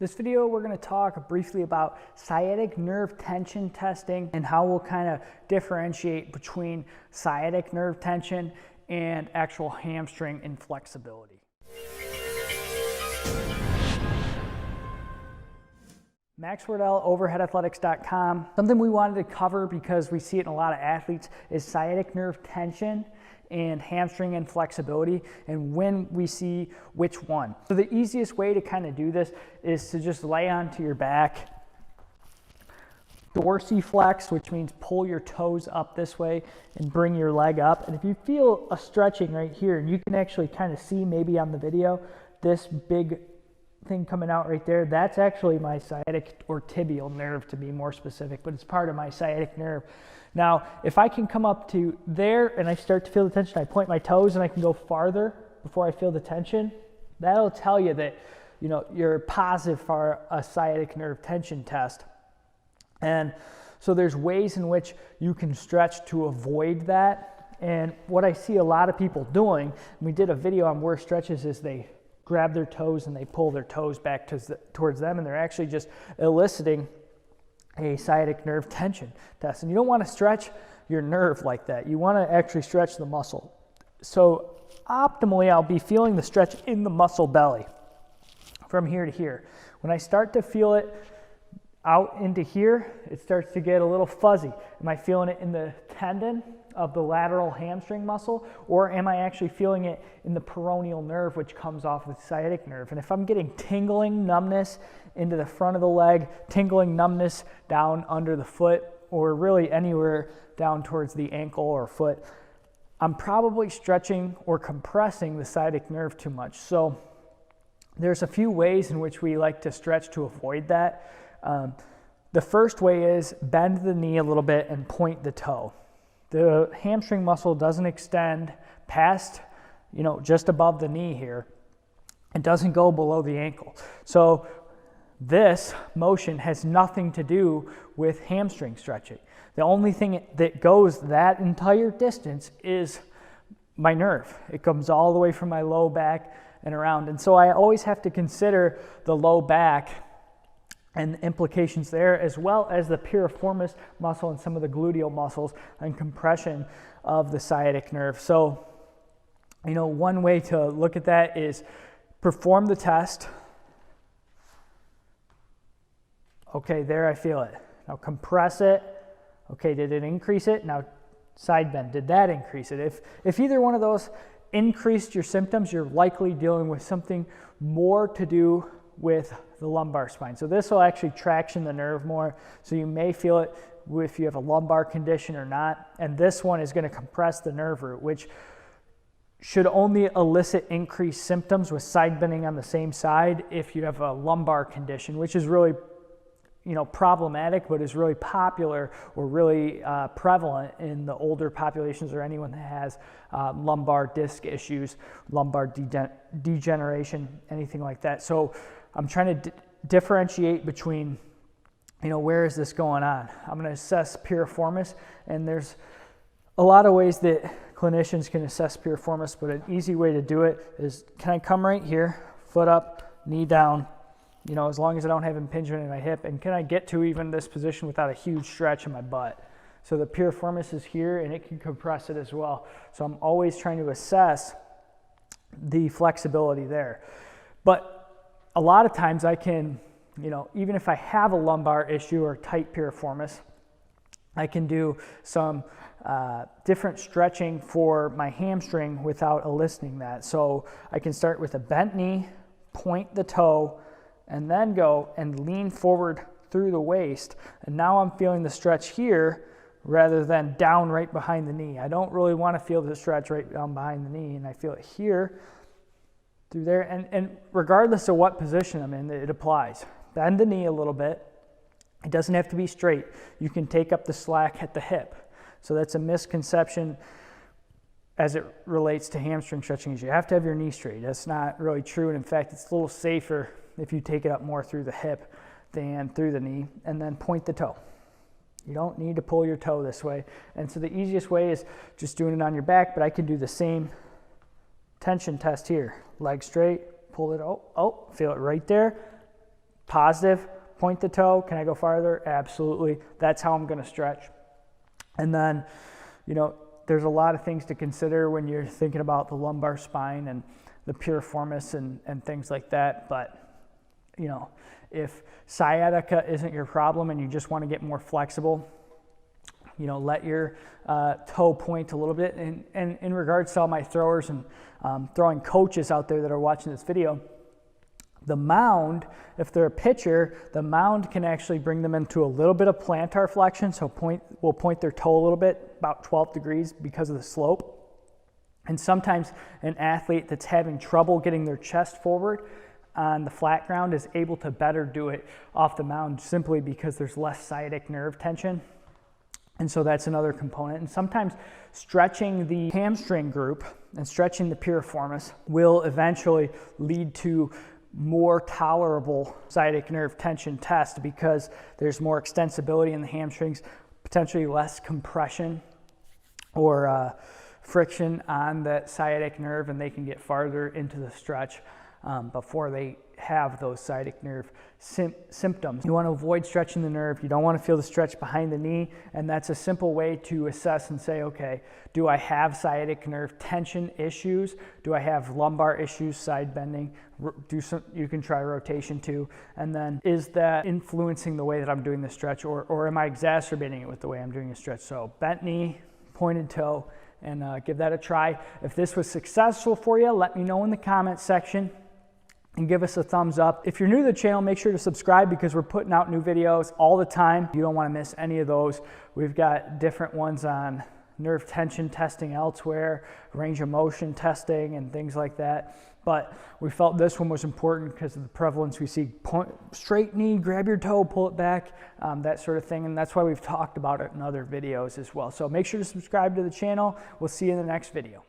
This video, we're going to talk briefly about sciatic nerve tension testing and how we'll kind of differentiate between sciatic nerve tension and actual hamstring inflexibility. Max Wardell, overheadathletics.com. Something we wanted to cover because we see it in a lot of athletes is sciatic nerve tension and hamstring inflexibility, and when we see which one. So the easiest way to kind of do this is to just lay onto your back, dorsiflex, which means pull your toes up this way and bring your leg up. And if you feel a stretching right here, and you can actually kind of see maybe on the video, this big thing coming out right there, that's actually my sciatic or tibial nerve to be more specific, but it's part of my sciatic nerve. Now, if I can come up to there and I start to feel the tension, I point my toes and I can go farther before I feel the tension, that'll tell you that, you know, you're positive for a sciatic nerve tension test. And so there's ways in which you can stretch to avoid that. And what I see a lot of people doing, and we did a video on worst stretches, is they grab their toes and they pull their toes back towards them, and they're actually just eliciting a sciatic nerve tension test. And you don't want to stretch your nerve like that. You want to actually stretch the muscle. So optimally, I'll be feeling the stretch in the muscle belly from here to here. When I start to feel it out into here, it starts to get a little fuzzy. Am I feeling it in the tendon of the lateral hamstring muscle, or am I actually feeling it in the peroneal nerve, which comes off the sciatic nerve? And if I'm getting tingling numbness into the front of the leg, tingling numbness down under the foot, or really anywhere down towards the ankle or foot, I'm probably stretching or compressing the sciatic nerve too much. So there's a few ways in which we like to stretch to avoid that. The first way is bend the knee a little bit and point the toe. The hamstring muscle doesn't extend past, just above the knee here. It doesn't go below the ankle. So this motion has nothing to do with hamstring stretching. The only thing that goes that entire distance is my nerve. It comes all the way from my low back and around. And so I always have to consider the low back and the implications there, as well as the piriformis muscle and some of the gluteal muscles and compression of the sciatic nerve. So, one way to look at that is perform the test. Okay, there I feel it. Now compress it. Okay, did it increase it? Now side bend, did that increase it? If either one of those increased your symptoms, you're likely dealing with something more to do with the lumbar spine. So this will actually traction the nerve more. So you may feel it if you have a lumbar condition or not. And this one is going to compress the nerve root, which should only elicit increased symptoms with side bending on the same side if you have a lumbar condition, which is really problematic, but is really popular or really prevalent in the older populations or anyone that has lumbar disc issues, lumbar degeneration, anything like that. So I'm trying to differentiate between, where is this going on? I'm going to assess piriformis, and there's a lot of ways that clinicians can assess piriformis, but an easy way to do it is, can I come right here, foot up, knee down, as long as I don't have impingement in my hip, and can I get to even this position without a huge stretch in my butt? So the piriformis is here, and it can compress it as well. So I'm always trying to assess the flexibility there. But a lot of times I can, even if I have a lumbar issue or tight piriformis, I can do some different stretching for my hamstring without eliciting that. So I can start with a bent knee, point the toe, and then go and lean forward through the waist. And now I'm feeling the stretch here rather than down right behind the knee. I don't really want to feel the stretch right down behind the knee, and I feel it here through there. And regardless of what position I'm in, it applies. Bend the knee a little bit. It doesn't have to be straight. You can take up the slack at the hip. So that's a misconception as it relates to hamstring stretching, is you have to have your knee straight. That's not really true. And in fact, it's a little safer if you take it up more through the hip than through the knee. And then point the toe. You don't need to pull your toe this way. And so the easiest way is just doing it on your back, but I can do the same tension test here. Leg straight, pull it, feel it right there. positive. Point the toe. Can I go farther? Absolutely. That's how I'm going to stretch. And then, you know, there's a lot of things to consider when you're thinking about the lumbar spine and the piriformis and things like that. But, you know, if sciatica isn't your problem and you just want to get more flexible, you know, let your toe point a little bit. And in regards to all my throwers and throwing coaches out there that are watching this video, the mound, if they're a pitcher, the mound can actually bring them into a little bit of plantar flexion. So we'll point their toe a little bit, about 12 degrees because of the slope. And sometimes an athlete that's having trouble getting their chest forward on the flat ground is able to better do it off the mound simply because there's less sciatic nerve tension. And so that's another component. And sometimes stretching the hamstring group and stretching the piriformis will eventually lead to more tolerable sciatic nerve tension test because there's more extensibility in the hamstrings, potentially less compression or friction on that sciatic nerve, and they can get farther into the stretch before they have those sciatic nerve symptoms. You want to avoid stretching the nerve. You don't want to feel the stretch behind the knee, and that's a simple way to assess and say, okay, do I have sciatic nerve tension issues? Do I have lumbar issues, side bending? You can try rotation too. And then, is that influencing the way that I'm doing the stretch, or am I exacerbating it with the way I'm doing the stretch? So bent knee, pointed toe, and give that a try. If this was successful for you, let me know in the comments section and give us a thumbs up. If you're new to the channel, make sure to subscribe because we're putting out new videos all the time. You don't want to miss any of those. We've got different ones on nerve tension testing elsewhere, range of motion testing, and things like that. But we felt this one was important because of the prevalence we see. Straight knee, grab your toe, pull it back, that sort of thing. And that's why we've talked about it in other videos as well. So make sure to subscribe to the channel. We'll see you in the next video.